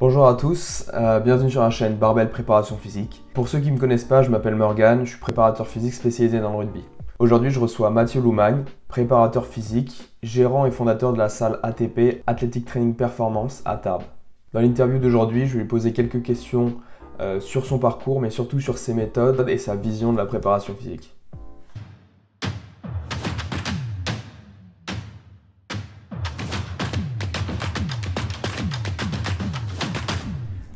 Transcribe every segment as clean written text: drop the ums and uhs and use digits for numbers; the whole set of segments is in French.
Bonjour à tous, bienvenue sur la chaîne Barbell Préparation Physique. Pour ceux qui ne me connaissent pas, je m'appelle Morgan, je suis préparateur physique spécialisé dans le rugby. Aujourd'hui, je reçois Mathieu Loumagne, préparateur physique, gérant et fondateur de la salle ATP, Athletic Training Performance à Tarbes. Dans l'interview d'aujourd'hui, je vais lui poser quelques questions sur son parcours, mais surtout sur ses méthodes et sa vision de la préparation physique.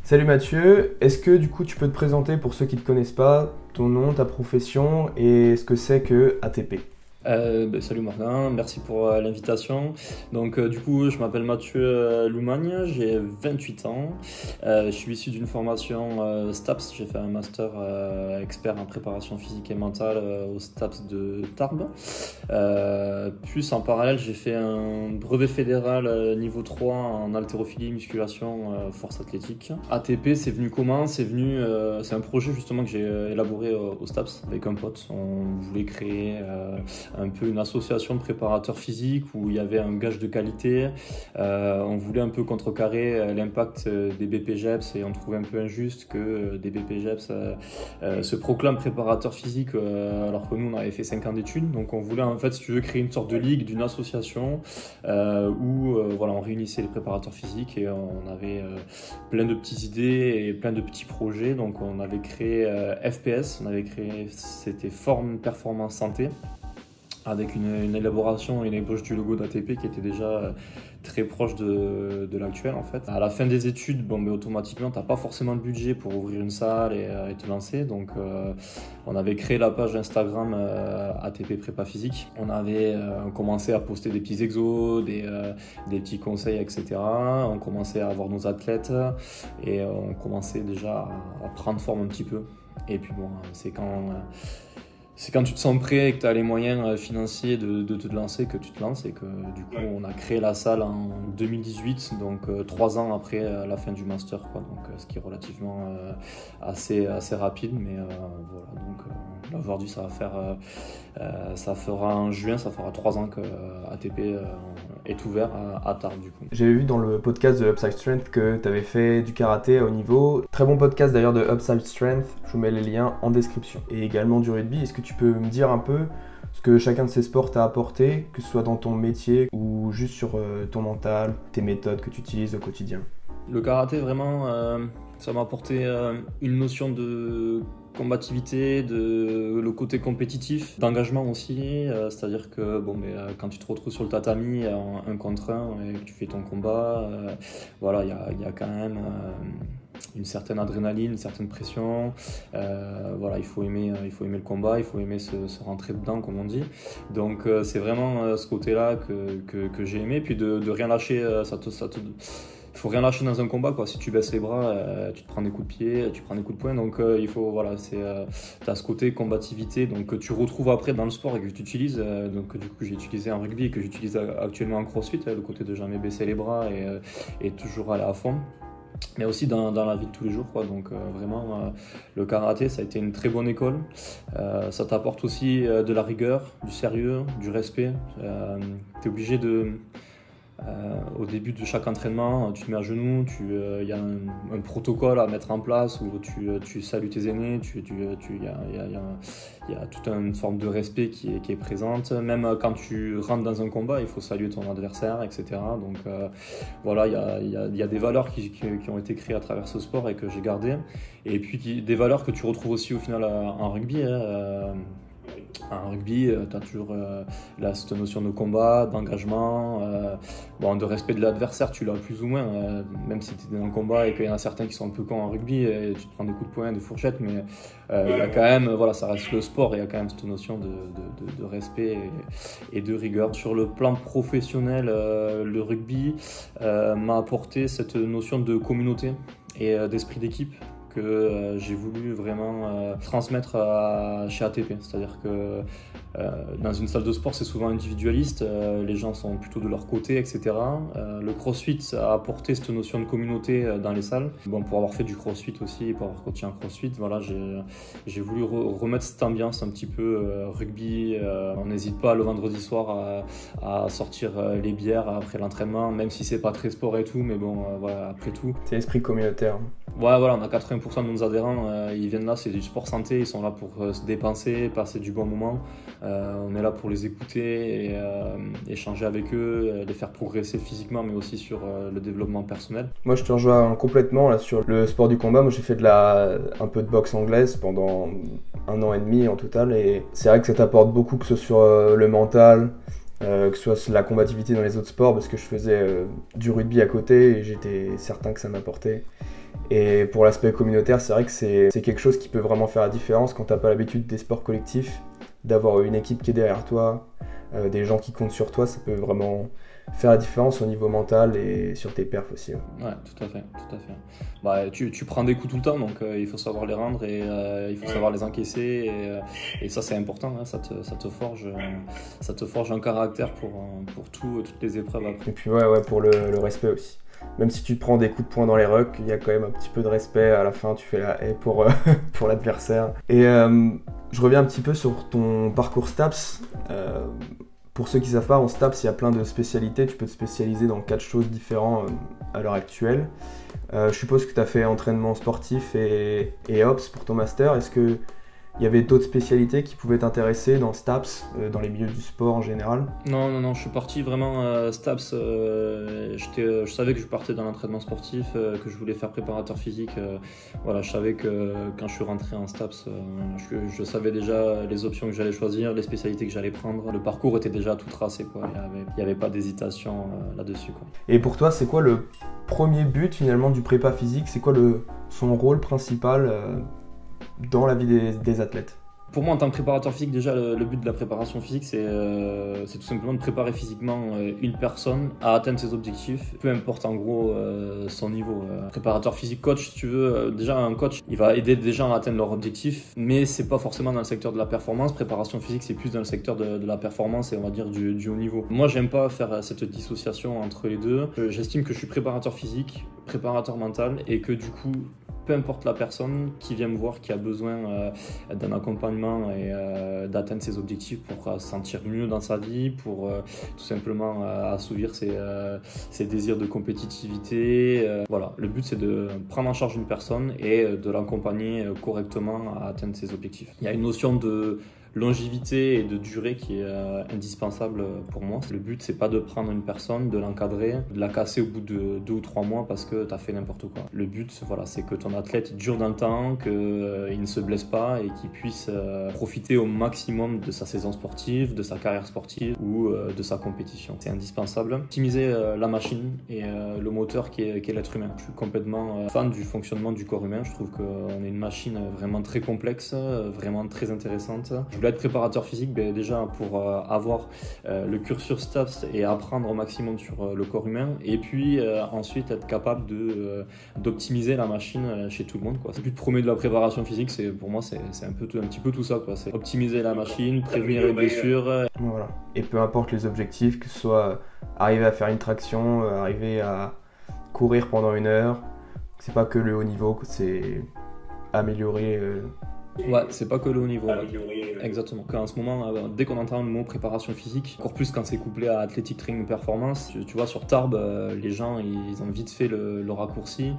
Salut Mathieu, est-ce que du coup tu peux te présenter pour ceux qui ne te connaissent pas, ton nom, ta profession et ce que c'est que ATP? Salut Martin, merci pour l'invitation. Donc du coup, je m'appelle Mathieu Loumagne, j'ai 28 ans. Je suis issu d'une formation STAPS, j'ai fait un master expert en préparation physique et mentale au STAPS de Tarbes. Plus en parallèle, j'ai fait un brevet fédéral niveau 3 en haltérophilie, musculation, force athlétique. ATP, c'est venu comment? C'est un projet justement que j'ai élaboré au STAPS avec un pote. On voulait créer un peu une association de préparateurs physiques où il y avait un gage de qualité. On voulait un peu contrecarrer l'impact des BPGEPS et on trouvait un peu injuste que des BPGEPS se proclament préparateurs physiques alors que nous on avait fait 5 ans d'études. Donc on voulait en fait, si tu veux, créer une sorte de ligue, d'une association où on réunissait les préparateurs physiques et on avait plein de petites idées et plein de petits projets. Donc on avait créé FPS, c'était Forme Performance Santé, avec une élaboration et une ébauche du logo d'ATP qui était déjà très proche de l'actuel en fait. À la fin des études, automatiquement, tu n'as pas forcément de budget pour ouvrir une salle et te lancer. Donc on avait créé la page Instagram ATP Prépa Physique. On avait commencé à poster des petits exos, des petits conseils, etc. On commençait à avoir nos athlètes et on commençait déjà à prendre forme un petit peu. Et puis c'est quand tu te sens prêt et que tu as les moyens financiers de te lancer que tu te lances, et que du coup on a créé la salle en 2018, donc 3 ans après la fin du master, quoi. Donc ce qui est relativement assez rapide, mais voilà, donc là aujourd'hui ça fera en juin, ça fera 3 ans que ATP est ouvert à Tarbes du coup. J'avais vu dans le podcast de Upside Strength que tu avais fait du karaté à haut niveau. Très bon podcast d'ailleurs de Upside Strength, je vous mets les liens en description. Et également du rugby, est-ce que tu peux me dire un peu ce que chacun de ces sports t'a apporté, que ce soit dans ton métier ou juste sur ton mental, tes méthodes que tu utilises au quotidien? Le karaté, vraiment, ça m'a apporté une notion de combativité, le côté compétitif, d'engagement aussi, c'est-à-dire que quand tu te retrouves sur le tatami en 1 contre 1 et que tu fais ton combat, il y a quand même une certaine adrénaline, une certaine pression. Il faut aimer le combat, il faut aimer se rentrer dedans, comme on dit. Donc c'est vraiment ce côté-là que j'ai aimé, puis de rien lâcher. Il faut rien lâcher dans un combat, quoi. Si tu baisses les bras, tu te prends des coups de pied, tu prends des coups de poing. Donc t'as ce côté combativité, donc que tu retrouves après dans le sport et que tu utilises. Donc du coup j'ai utilisé en rugby et que j'utilise actuellement en crossfit, le côté de jamais baisser les bras et toujours aller à fond. Mais aussi dans la vie de tous les jours, quoi. Donc le karaté, ça a été une très bonne école. Ça t'apporte aussi de la rigueur, du sérieux, du respect. Tu es obligé au début de chaque entraînement, tu te mets à genoux, il y a un protocole à mettre en place où tu salues tes aînés, il y a toute une forme de respect qui est présente. Même quand tu rentres dans un combat, il faut saluer ton adversaire, etc. Donc il y a des valeurs qui ont été créées à travers ce sport et que j'ai gardées. Et puis des valeurs que tu retrouves aussi au final en rugby. En rugby, tu as toujours cette notion de combat, d'engagement, de respect de l'adversaire, tu l'as plus ou moins, même si tu es dans un combat et qu'il y en a certains qui sont un peu cons en rugby et tu te prends des coups de poing, des fourchettes, mais il y a quand même, ça reste le sport et il y a quand même cette notion de respect et de rigueur. Sur le plan professionnel, le rugby m'a apporté cette notion de communauté et d'esprit d'équipe que j'ai voulu vraiment transmettre chez ATP. C'est-à-dire que dans une salle de sport, c'est souvent individualiste, les gens sont plutôt de leur côté, etc. Le CrossFit a apporté cette notion de communauté dans les salles. Bon, pour avoir fait du CrossFit aussi et pour avoir coaché un CrossFit, voilà, j'ai voulu remettre cette ambiance un petit peu rugby. On n'hésite pas le vendredi soir à sortir les bières après l'entraînement, même si c'est pas très sport et tout, mais bon, voilà, après tout. C'est l'esprit communautaire. Ouais, voilà, on a 80% de nos adhérents, ils viennent là, c'est du sport santé, ils sont là pour se dépenser, passer du bon moment. On est là pour les écouter et échanger avec eux, les faire progresser physiquement, mais aussi sur le développement personnel. Moi, je te rejoins complètement là sur le sport du combat. Moi, j'ai fait un peu de boxe anglaise pendant 1 an et demi en total, et c'est vrai que ça t'apporte beaucoup, que ce soit sur le mental, que ce soit la combativité dans les autres sports, parce que je faisais du rugby à côté et j'étais certain que ça m'apportait. Et pour l'aspect communautaire, c'est vrai que c'est quelque chose qui peut vraiment faire la différence quand t'as pas l'habitude des sports collectifs, d'avoir une équipe qui est derrière toi, des gens qui comptent sur toi, ça peut vraiment faire la différence au niveau mental et sur tes perfs aussi. Ouais, tout à fait. Bah, tu prends des coups tout le temps, donc il faut savoir les rendre et il faut savoir les encaisser et ça c'est important, hein, ça te forge un caractère pour toutes les épreuves après. Et puis ouais, pour le respect aussi. Même si tu te prends des coups de poing dans les rucks, il y a quand même un petit peu de respect. À la fin, tu fais la haie pour l'adversaire. Et je reviens un petit peu sur ton parcours STAPS. Pour ceux qui ne savent pas, en STAPS, il y a plein de spécialités. Tu peux te spécialiser dans 4 choses différentes à l'heure actuelle. Je suppose que tu as fait entraînement sportif et OPS pour ton master. Est-ce qu'il y avait d'autres spécialités qui pouvaient t'intéresser dans STAPS, dans les milieux du sport en général? Non, je suis parti vraiment STAPS. Je savais que je partais dans l'entraînement sportif, que je voulais faire préparateur physique. Voilà, je savais que quand je suis rentré en STAPS, je savais déjà les options que j'allais choisir, les spécialités que j'allais prendre. Le parcours était déjà tout tracé, quoi. Il n'y avait pas d'hésitation là-dessus, quoi. Et pour toi, c'est quoi le premier but finalement du prépa physique? C'est quoi son rôle principal dans la vie des athlètes? Pour moi, en tant que préparateur physique, déjà, le but de la préparation physique, c'est tout simplement de préparer physiquement une personne à atteindre ses objectifs, peu importe en gros son niveau. Préparateur physique, coach, si tu veux, déjà un coach, il va aider des gens à atteindre leurs objectifs, mais c'est pas forcément dans le secteur de la performance. Préparation physique, c'est plus dans le secteur de la performance et on va dire du haut niveau. Moi, j'aime pas faire cette dissociation entre les deux. J'estime que je suis préparateur physique, préparateur mental et que du coup, peu importe la personne qui vient me voir, qui a besoin d'un accompagnement et d'atteindre ses objectifs pour se sentir mieux dans sa vie, pour tout simplement assouvir ses désirs de compétitivité. Voilà, le but c'est de prendre en charge une personne et de l'accompagner correctement à atteindre ses objectifs. Il y a une notion de longévité et de durée qui est indispensable pour moi. Le but, c'est pas de prendre une personne, de l'encadrer, de la casser au bout de 2 ou 3 mois parce que tu as fait n'importe quoi. Le but, voilà, c'est que ton athlète dure dans le temps, qu'il ne se blesse pas et qu'il puisse profiter au maximum de sa saison sportive, de sa carrière sportive ou de sa compétition. C'est indispensable. Optimiser la machine et le moteur qui est l'être humain. Je suis complètement fan du fonctionnement du corps humain. Je trouve qu'on est une machine vraiment très complexe, vraiment très intéressante. Je voulais être préparateur physique déjà pour avoir le cursus STAPS et apprendre au maximum sur le corps humain et puis ensuite être capable d'optimiser la machine chez tout le monde, quoi. Le but premier de la préparation physique, pour moi c'est un petit peu tout ça, quoi. C'est optimiser la machine, prévenir les blessures. Voilà. Et peu importe les objectifs, que ce soit arriver à faire une traction, arriver à courir pendant 1 heure, c'est pas que le haut niveau, c'est améliorer. Ouais, c'est pas que le haut niveau. Exactement. En ce moment, dès qu'on entend le mot préparation physique, encore plus quand c'est couplé à athletic training performance, tu vois, sur Tarbes, les gens, ils ont vite fait le raccourci.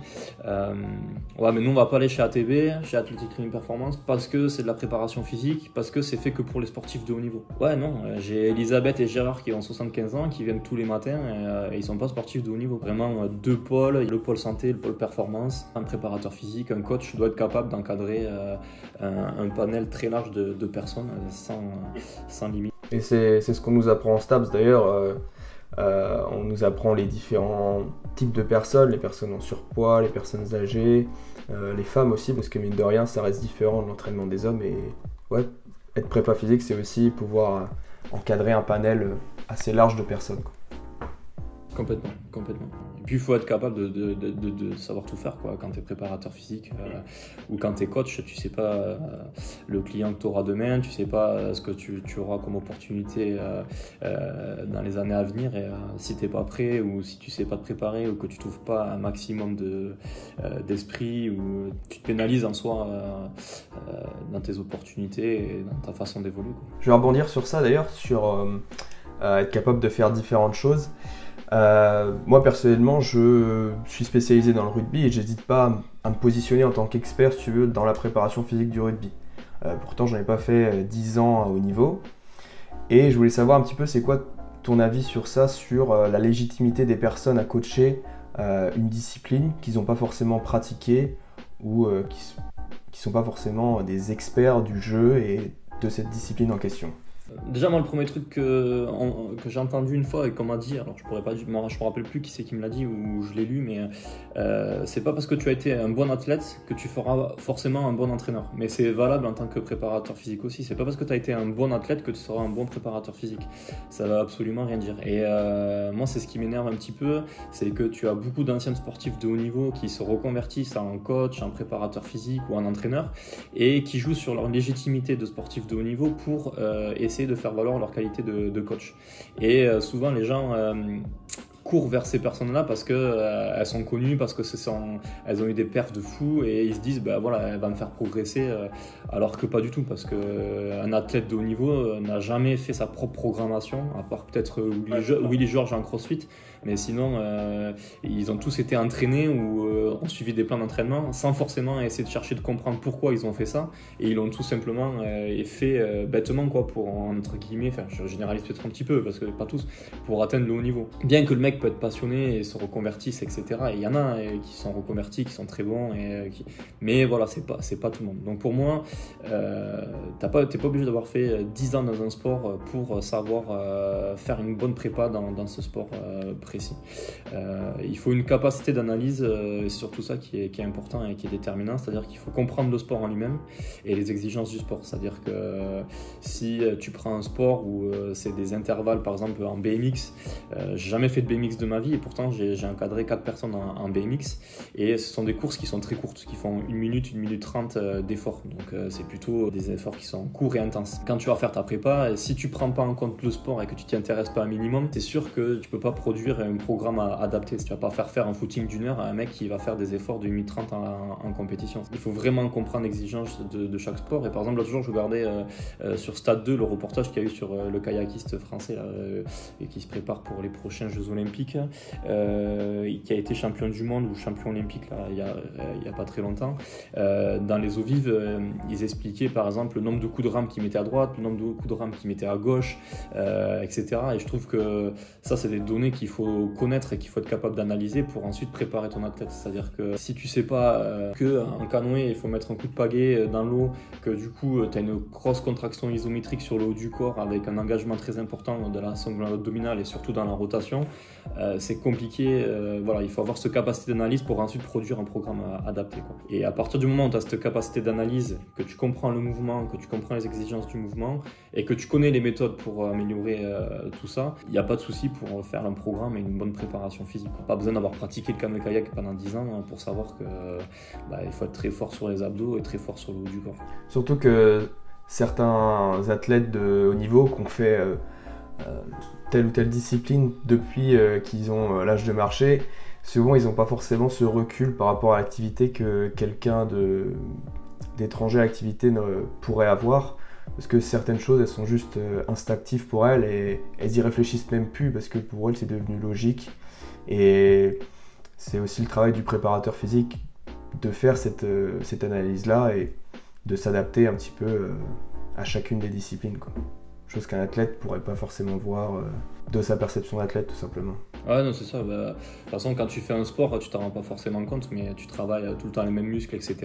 Ouais, mais nous, on va pas aller chez ATB, chez Athletic Training Performance, parce que c'est de la préparation physique, parce que c'est fait que pour les sportifs de haut niveau. Ouais, non, j'ai Elisabeth et Gérard qui ont 75 ans, qui viennent tous les matins, et ils sont pas sportifs de haut niveau. Vraiment, 2 pôles, le pôle santé, le pôle performance. Un préparateur physique, un coach doit être capable d'encadrer un panel très large de personnes sans limite. Et c'est ce qu'on nous apprend en STAPS d'ailleurs. On nous apprend les différents types de personnes, les personnes en surpoids, les personnes âgées, les femmes aussi, parce que mine de rien ça reste différent de l'entraînement des hommes. Et ouais, être prépa physique, c'est aussi pouvoir encadrer un panel assez large de personnes, quoi. Complètement, complètement. Et puis il faut être capable de savoir tout faire quoi. Quand tu es préparateur physique ou quand tu es coach, tu sais pas le client que tu auras demain, tu sais pas ce que tu auras comme opportunité dans les années à venir. Et si tu n'es pas prêt ou si tu sais pas te préparer ou que tu trouves pas un maximum d'esprit ou tu te pénalises en soi dans tes opportunités et dans ta façon d'évoluer. Je vais rebondir sur ça d'ailleurs, sur être capable de faire différentes choses. Moi personnellement, je suis spécialisé dans le rugby et j'hésite pas à me positionner en tant qu'expert, si tu veux, dans la préparation physique du rugby. Pourtant, j'en ai pas fait 10 ans à haut niveau. Et je voulais savoir un petit peu, c'est quoi ton avis sur ça, sur la légitimité des personnes à coacher une discipline qu'ils n'ont pas forcément pratiquée ou qui sont pas forcément des experts du jeu et de cette discipline en question. Déjà, moi, le premier truc que j'ai entendu une fois et qu'on m'a dit, alors je me rappelle plus qui c'est qui me l'a dit ou je l'ai lu, mais c'est pas parce que tu as été un bon athlète que tu feras forcément un bon entraîneur. Mais c'est valable en tant que préparateur physique aussi. C'est pas parce que tu as été un bon athlète que tu seras un bon préparateur physique. Ça va absolument rien dire. Et moi, c'est ce qui m'énerve un petit peu, c'est que tu as beaucoup d'anciens sportifs de haut niveau qui se reconvertissent en coach, en préparateur physique ou en entraîneur et qui jouent sur leur légitimité de sportif de haut niveau pour essayer de faire valoir leur qualité de coach. Et souvent les gens courent vers ces personnes-là parce qu'elles sont connues, parce que elles ont eu des perfs de fou et ils se disent bah voilà, elle va me faire progresser, alors que pas du tout, parce qu'un athlète de haut niveau n'a jamais fait sa propre programmation, à part peut-être Willy George en CrossFit, mais sinon ils ont tous été entraînés ou ont suivi des plans d'entraînement sans forcément essayer de chercher de comprendre pourquoi ils ont fait ça, et ils l'ont tout simplement fait bêtement quoi, pour entre guillemets, enfin je généralise peut-être un petit peu parce que pas tous, pour atteindre le haut niveau. Bien que le mec peut être passionné et se reconvertisse, etc. Et il y en a qui sont reconvertis, qui sont très bons, mais voilà, c'est pas tout le monde. Donc pour moi, t'es pas obligé d'avoir fait 10 ans dans un sport pour savoir faire une bonne prépa dans ce sport précis. Il faut une capacité d'analyse, c'est surtout ça qui est important et qui est déterminant, c'est-à-dire qu'il faut comprendre le sport en lui-même et les exigences du sport. C'est-à-dire que si tu prends un sport où c'est des intervalles, par exemple en BMX, j'ai jamais fait de BMX de ma vie et pourtant j'ai encadré 4 personnes en BMX et ce sont des courses qui sont très courtes, qui font 1 minute 30 d'efforts, donc c'est plutôt des efforts qui sont courts et intenses. Quand tu vas faire ta prépa, si tu prends pas en compte le sport et que tu t'y intéresses pas un minimum, c'est sûr que tu peux pas produire un programme adapté. Tu vas pas faire un footing d'1 heure à un mec qui va faire des efforts de 1 minute 30 en compétition. Il faut vraiment comprendre l'exigence de chaque sport. Et par exemple, l'autre jour je regardais sur Stade 2 le reportage qu'il y a eu sur le kayakiste français et qui se prépare pour les prochains Jeux Olympiques, qui a été champion du monde ou champion olympique là, il y a pas très longtemps. Dans les eaux vives, ils expliquaient par exemple le nombre de coups de rame qu'ils mettaient à droite, le nombre de coups de rame qu'ils mettaient à gauche, etc. Et je trouve que ça, c'est des données qu'il faut connaître et qu'il faut être capable d'analyser pour ensuite préparer ton athlète. C'est-à-dire que si tu sais pas qu'en canoë, il faut mettre un coup de pagaie dans l'eau, que du coup, tu as une grosse contraction isométrique sur le haut du corps avec un engagement très important de la sangle abdominale et surtout dans la rotation, c'est compliqué. Voilà, il faut avoir cette capacité d'analyse pour ensuite produire un programme adapté, quoi. Et à partir du moment où tu as cette capacité d'analyse, que tu comprends le mouvement, que tu comprends les exigences du mouvement et que tu connais les méthodes pour améliorer tout ça, il n'y a pas de souci pour faire un programme et une bonne préparation physique, quoi. Pas besoin d'avoir pratiqué le canoë-kayak pendant 10 ans pour savoir que il faut être très fort sur les abdos et très fort sur le haut du corps. Surtout que certains athlètes de haut niveau qui ont fait telle ou telle discipline depuis qu'ils ont l'âge de marcher, souvent ils n'ont pas forcément ce recul par rapport à l'activité que quelqu'un d'étranger à l'activité pourrait avoir, parce que certaines choses elles sont juste instinctives pour elles et elles y réfléchissent même plus parce que pour elles c'est devenu logique. Et c'est aussi le travail du préparateur physique de faire cette analyse là et de s'adapter un petit peu à chacune des disciplines, quoi. Chose qu'un athlète pourrait pas forcément voir de sa perception d'athlète, tout simplement. Ouais, non, c'est ça. De toute façon, quand tu fais un sport, tu t'en rends pas forcément compte, mais tu travailles tout le temps les mêmes muscles, etc.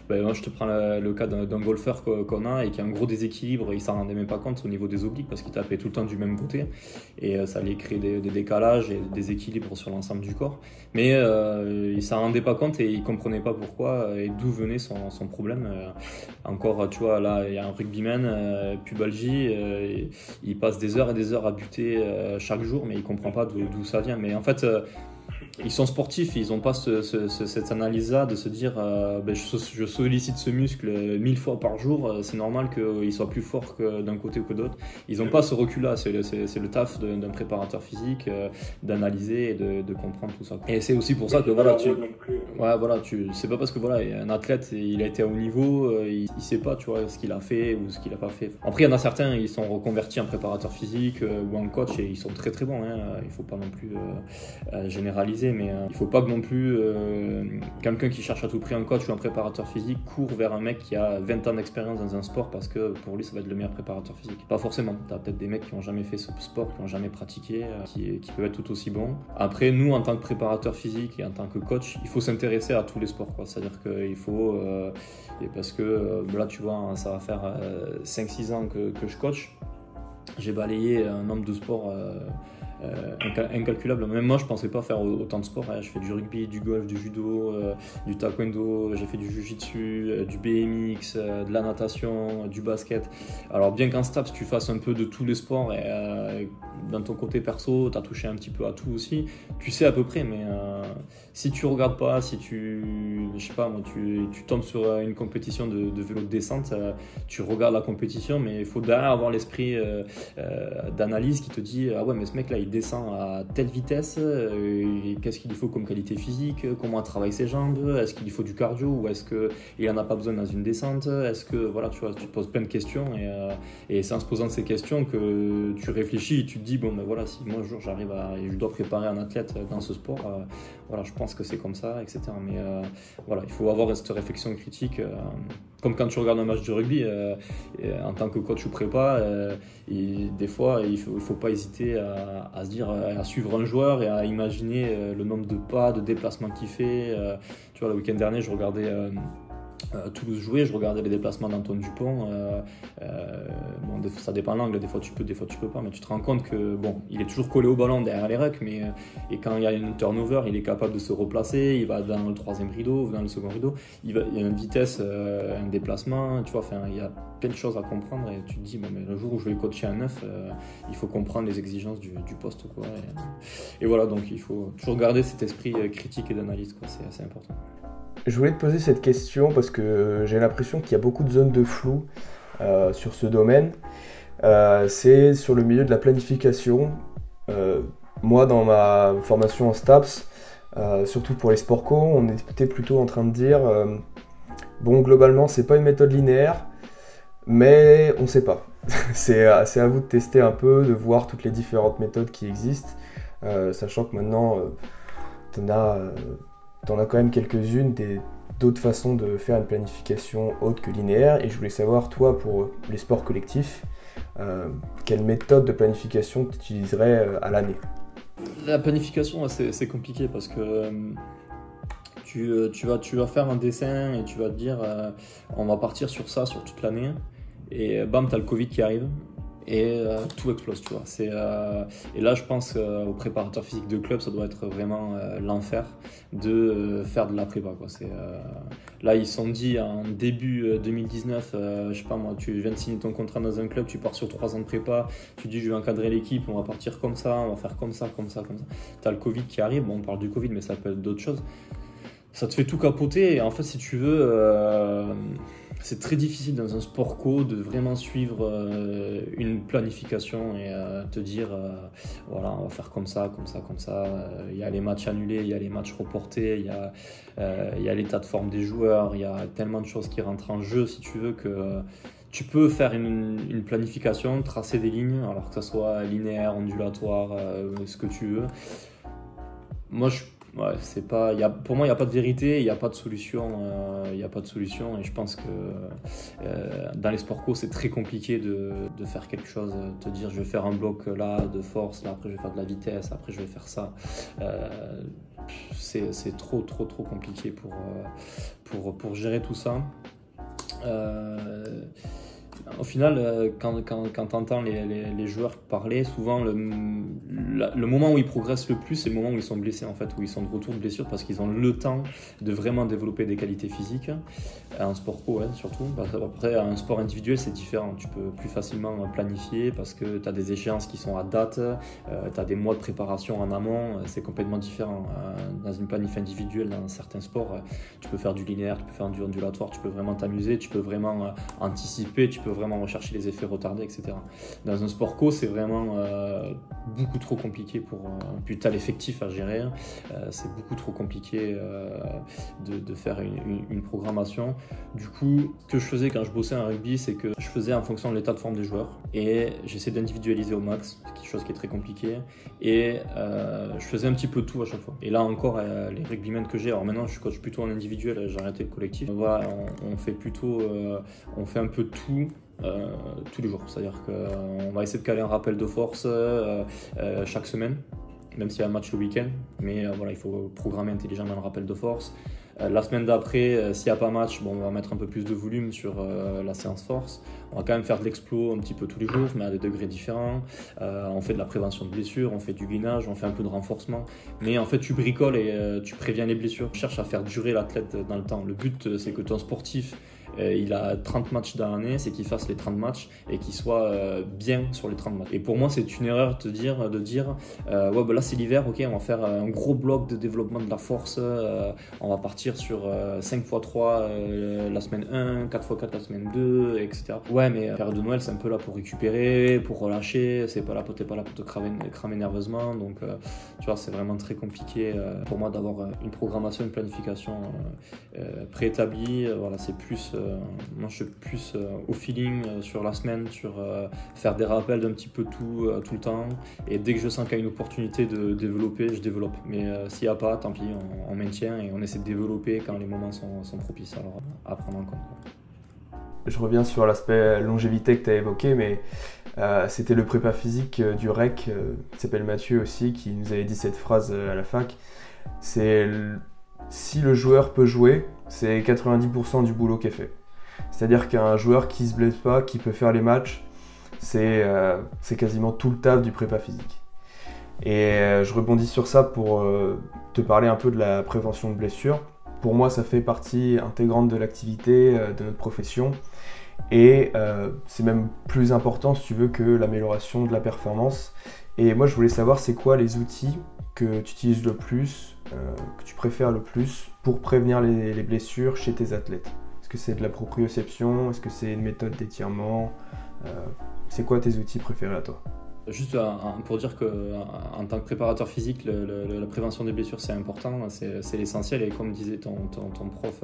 Et moi, je te prends le cas d'un golfeur qu'on a et qui a un gros déséquilibre, il s'en rendait même pas compte au niveau des obliques parce qu'il tapait tout le temps du même côté et ça allait créer des décalages et des déséquilibres sur l'ensemble du corps. Mais il s'en rendait pas compte et il comprenait pas pourquoi et d'où venait son problème. Encore, tu vois, là, il y a un rugbyman, pubalgie, il passe des heures et des heures à buter chaque jour, mais il comprend pas d'où ça vient. Mais en fait, ils sont sportifs, ils n'ont pas cette analyse-là de se dire je sollicite ce muscle 1000 fois par jour, c'est normal qu'il soit plus fort d'un côté ou que d'autre. Ils n'ont pas ce recul-là, c'est le taf d'un préparateur physique d'analyser et de comprendre tout ça. Et c'est aussi pour ça que c'est pas parce que un athlète il a été à haut niveau, il sait pas ce qu'il a fait ou ce qu'il a pas fait. Après il y en a certains, ils sont reconvertis en préparateur physique ou en coach et ils sont très très bons, hein. Il faut pas non plus généraliser, mais il faut pas que non plus quelqu'un qui cherche à tout prix un coach ou un préparateur physique court vers un mec qui a 20 ans d'expérience dans un sport parce que pour lui ça va être le meilleur préparateur physique. Pas forcément, tu as peut-être des mecs qui n'ont jamais fait ce sport, qui n'ont jamais pratiqué, qui peuvent être tout aussi bons. Après nous en tant que préparateur physique et en tant que coach, il faut s'intéresser à tous les sports, quoi. C'est-à-dire qu'il faut, parce que là tu vois, ça va faire 5-6 ans que je coach, j'ai balayé un nombre de sports incalculable. Même moi je pensais pas faire autant de sports, hein. Je fais du rugby, du golf, du judo, du taekwondo, j'ai fait du jiu-jitsu, du BMX, de la natation, du basket. Alors bien qu'en STAPS tu fasses un peu de tous les sports et dans ton côté perso tu as touché un petit peu à tout aussi, tu sais à peu près, mais si tu regardes pas, si tu tombes sur une compétition de vélo de descente, tu regardes la compétition, mais il faut derrière avoir l'esprit d'analyse qui te dit ah ouais mais ce mec là il descend à telle vitesse, qu'est-ce qu'il lui faut comme qualité physique, comment il travaille ses jambes, est-ce qu'il lui faut du cardio ou est-ce qu'il en a pas besoin dans une descente, est-ce que tu te poses plein de questions et c'est en se posant ces questions que tu réfléchis et tu te dis si moi un jour j'arrive et je dois préparer un athlète dans ce sport, je pense que c'est comme ça, etc. Mais il faut avoir cette réflexion critique, comme quand tu regardes un match de rugby en tant que coach ou prépa, et des fois il faut pas hésiter à se dire, à suivre un joueur et à imaginer le nombre de pas, de déplacements qu'il fait. Le week-end dernier je regardais Toulouse jouer, je regardais les déplacements d'Antoine Dupont. Ça dépend de l'angle, des fois tu peux pas, mais tu te rends compte que il est toujours collé au ballon derrière les rucks, et quand il y a une turnover, il est capable de se replacer, il va dans le troisième rideau, dans le second rideau, il y a une vitesse, un déplacement, il y a plein de choses à comprendre et tu te dis mais le jour où je vais coacher un neuf, il faut comprendre les exigences du poste, quoi. Et voilà, donc il faut toujours garder cet esprit critique et d'analyse, quoi. C'est assez important. Je voulais te poser cette question parce que j'ai l'impression qu'il y a beaucoup de zones de flou sur ce domaine. C'est sur le milieu de la planification. Moi, dans ma formation en STAPS, surtout pour les sports co, on était plutôt en train de dire globalement, c'est pas une méthode linéaire, mais on sait pas. C'est à vous de tester un peu, de voir toutes les différentes méthodes qui existent, sachant que maintenant, t'en as quand même quelques-unes d'autres façons de faire une planification autre que linéaire. Et je voulais savoir, toi, pour les sports collectifs, quelle méthode de planification tu utiliserais à l'année? La planification, c'est compliqué parce que tu vas faire un dessin et tu vas te dire on va partir sur ça sur toute l'année. Et bam, t'as le Covid qui arrive. Et tout explose, tu vois. Et là, je pense aux préparateurs physiques de club, ça doit être vraiment l'enfer de faire de la prépa, quoi. Là, ils se sont dit en début 2019, je sais pas moi, tu viens de signer ton contrat dans un club, tu pars sur 3 ans de prépa, tu dis je vais encadrer l'équipe, on va partir comme ça, on va faire comme ça. T'as le Covid qui arrive, on parle du Covid, mais ça peut être d'autres choses. Ça te fait tout capoter et en fait, si tu veux, c'est très difficile dans un sport co de vraiment suivre une planification et te dire on va faire comme ça. Il y a les matchs annulés, il y a les matchs reportés, il y a l'état de forme des joueurs, il y a tellement de choses qui rentrent en jeu, si tu veux, que tu peux faire une planification, tracer des lignes, alors que ça soit linéaire, ondulatoire, ce que tu veux. Moi, pour moi, il n'y a pas de vérité, il n'y a pas de solution. Et je pense que dans les sports co, c'est très compliqué de faire quelque chose, te dire je vais faire un bloc là de force, là après je vais faire de la vitesse, après je vais faire ça. C'est trop compliqué pour gérer tout ça. Au final, quand tu entends les joueurs parler, souvent le moment où ils progressent le plus, c'est le moment où ils sont blessés, en fait, où ils sont de retour de blessure parce qu'ils ont le temps de vraiment développer des qualités physiques. Un sport co, ouais, surtout. Après, un sport individuel, c'est différent. Tu peux plus facilement planifier parce que tu as des échéances qui sont à date, tu as des mois de préparation en amont, c'est complètement différent. Dans une planif individuelle, dans certains sports, tu peux faire du linéaire, tu peux faire du ondulatoire, tu peux vraiment t'amuser, tu peux vraiment anticiper, tu peux vraiment rechercher les effets retardés, etc. Dans un sport co, c'est vraiment beaucoup trop compliqué puis tu as l'effectif à gérer, c'est beaucoup trop compliqué de faire une programmation. Du coup, ce que je faisais quand je bossais en rugby, c'est que je faisais en fonction de l'état de forme des joueurs et j'essaie d'individualiser au max, quelque chose qui est très compliqué, et je faisais un petit peu tout à chaque fois. Et là encore, les rugbymen que j'ai, alors maintenant je coach plutôt en individuel, j'ai arrêté le collectif. Voilà, on fait un peu tout. Tous les jours, c'est-à-dire qu'on va essayer de caler un rappel de force chaque semaine, même s'il y a un match le week-end, mais voilà, il faut programmer intelligemment le rappel de force. La semaine d'après, s'il n'y a pas match, bon, on va mettre un peu plus de volume sur la séance force. On va quand même faire de l'explo un petit peu tous les jours, mais à des degrés différents. On fait de la prévention de blessures, on fait du gainage, on fait un peu de renforcement. Mais en fait, tu bricoles et tu préviens les blessures. Tu cherches à faire durer l'athlète dans le temps. Le but, c'est que ton sportif, il a 30 matchs dans l'année, c'est qu'il fasse les 30 matchs et qu'il soit bien sur les 30 matchs. Et pour moi, c'est une erreur de dire ouais, bah là c'est l'hiver, ok, on va faire un gros bloc de développement de la force, on va partir sur 5x3 la semaine 1, 4x4 la semaine 2, etc. Ouais, mais la période de Noël, c'est un peu là pour récupérer, pour relâcher, t'es pas là pour te cramer nerveusement, donc tu vois, c'est vraiment très compliqué pour moi d'avoir une programmation, une planification préétablie. Voilà, c'est plus moi je suis plus au feeling sur la semaine, sur faire des rappels d'un petit peu tout le temps, et dès que je sens qu'il y a une opportunité de développer, je développe, mais s'il n'y a pas, tant pis, on maintient et on essaie de développer quand les moments sont propices, alors à prendre en compte. Je reviens sur l'aspect longévité que tu as évoqué, mais c'était le prépa physique du REC, qui s'appelle Mathieu aussi, qui nous avait dit cette phrase à la fac. C'est si le joueur peut jouer, c'est 90% du boulot qui est fait. C'est-à-dire qu'un joueur qui se blesse pas, qui peut faire les matchs, c'est quasiment tout le taf du prépa physique. Et je rebondis sur ça pour te parler un peu de la prévention de blessures. Pour moi, ça fait partie intégrante de l'activité, de notre profession. Et c'est même plus important, si tu veux, que l'amélioration de la performance. Et moi, je voulais savoir, c'est quoi les outils que tu utilises le plus, que tu préfères le plus pour prévenir les blessures chez tes athlètes? Est-ce que c'est de la proprioception? Est-ce que c'est une méthode d'étirement? C'est quoi tes outils préférés à toi? Juste pour dire qu'en tant que préparateur physique, la prévention des blessures c'est important, c'est l'essentiel, et comme disait ton prof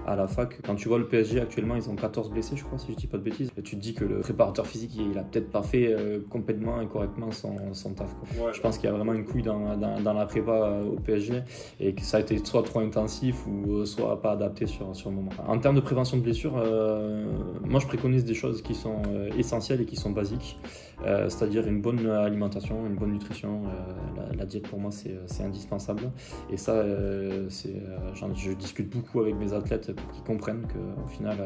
à la fac, quand tu vois le PSG actuellement, ils ont 14 blessés je crois, si je dis pas de bêtises, et tu te dis que le préparateur physique il a peut-être pas fait complètement et correctement son taf, quoi. Ouais. Je pense qu'il y a vraiment une couille dans la prépa au PSG, et que ça a été soit trop intensif ou soit pas adapté sur le moment. En termes de prévention de blessures, moi je préconise des choses qui sont essentielles et qui sont basiques, c'est-à-dire une bonne alimentation, une bonne nutrition. La diète pour moi c'est indispensable, et ça je discute beaucoup avec mes athlètes pour qu'ils comprennent qu'au final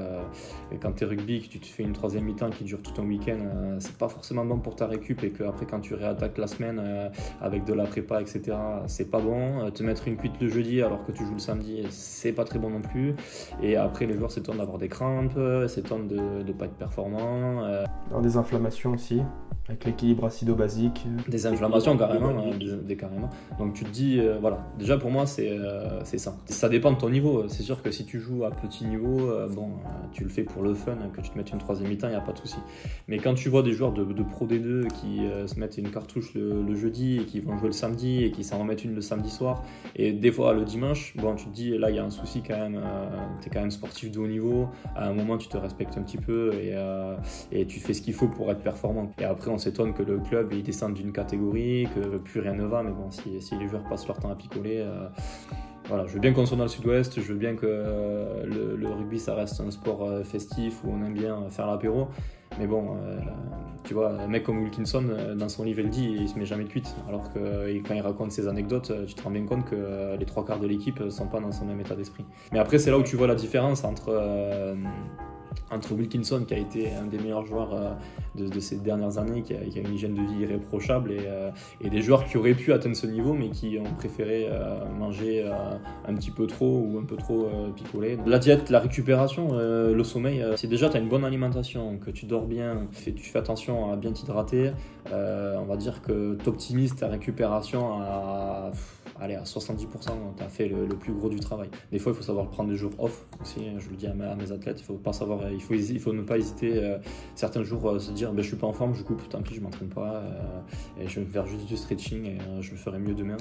quand tu es rugby, que tu te fais une troisième mi-temps qui dure tout un week-end, c'est pas forcément bon pour ta récup, et qu'après quand tu réattaques la semaine avec de la prépa, etc., c'est pas bon. Te mettre une cuite le jeudi alors que tu joues le samedi, c'est pas très bon non plus, et après les joueurs s'étonnent d'avoir des crampes, s'étonnent de pas être performants, des inflammations aussi, avec l'équilibre acido-basique. Des inflammations carrément, carrément. Donc tu te dis, voilà, déjà pour moi c'est ça. Ça dépend de ton niveau. C'est sûr que si tu joues à petit niveau, tu le fais pour le fun, que tu te mettes une troisième mi-temps, il n'y a pas de souci. Mais quand tu vois des joueurs de Pro D2 qui se mettent une cartouche le jeudi et qui vont jouer le samedi et qui s'en remettent une le samedi soir, et des fois le dimanche, tu te dis là il y a un souci quand même, tu es quand même sportif de haut niveau, à un moment tu te respectes un petit peu et tu fais ce qu'il faut pour être performant. Et après on s'étonne que le club il descende d'une catégorie, que plus rien ne va, mais bon, si les joueurs passent leur temps à picoler, voilà, je veux bien qu'on soit dans le sud-ouest, je veux bien que le rugby ça reste un sport festif où on aime bien faire l'apéro, mais bon, tu vois, un mec comme Wilkinson, dans son livre il dit, il se met jamais de cuite, alors que quand il raconte ses anecdotes, tu te rends bien compte que les trois quarts de l'équipe sont pas dans son même état d'esprit. Mais après c'est là où tu vois la différence entre entre Wilkinson, qui a été un des meilleurs joueurs de ces dernières années, qui a une hygiène de vie irréprochable, et des joueurs qui auraient pu atteindre ce niveau, mais qui ont préféré manger un petit peu trop ou un peu trop picolé. La diète, la récupération, le sommeil, si déjà tu as une bonne alimentation, que tu dors bien, tu fais attention à bien t'hydrater, on va dire que tu optimises ta récupération à 70%, tu as fait le plus gros du travail. Des fois, il faut savoir prendre des jours off aussi, je le dis à mes athlètes, il faut ne pas hésiter, certains jours, se dire je suis pas en forme, je coupe, tant pis, je m'entraîne pas, et je vais faire juste du stretching et je le ferai mieux demain.